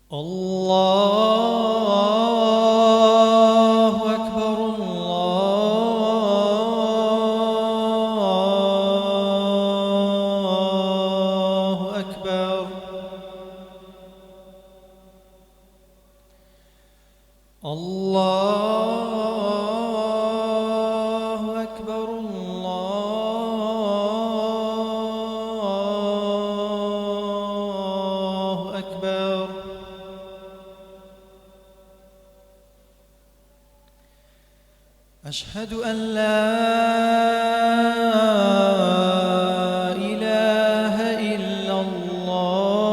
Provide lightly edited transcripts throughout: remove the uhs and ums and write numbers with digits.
الله أكبر الله أكبر الله أكبر الله أكبر أشهد أن لا إله إلا الله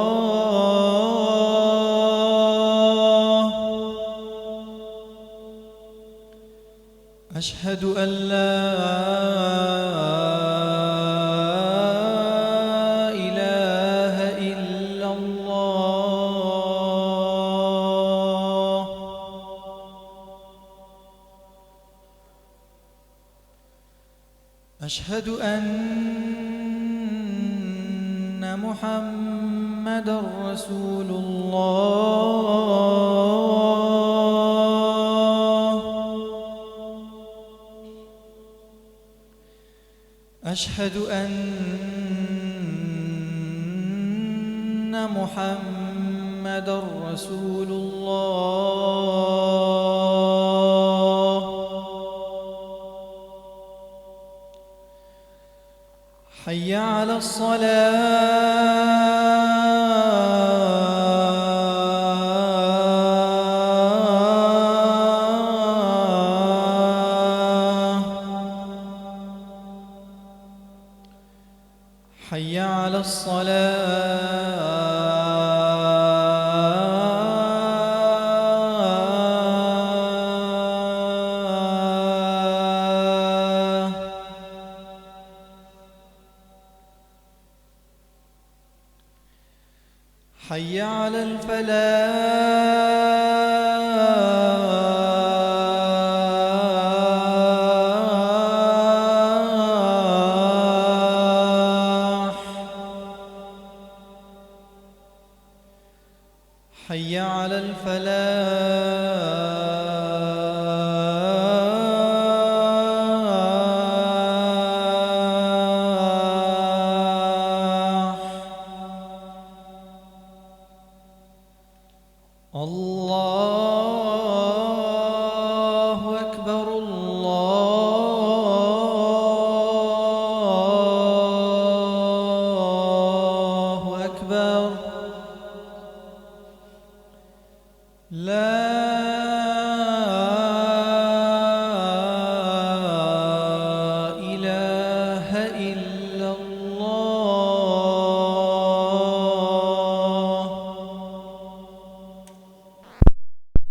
أشهد أن لا إله إلا الله أشهد أن محمدًا رسول الله أشهد أن محمدًا رسول الله حي على الصلاة حي على الصلاة حي على الفلاح حي على الفلاح الله أكبر الله أكبر لا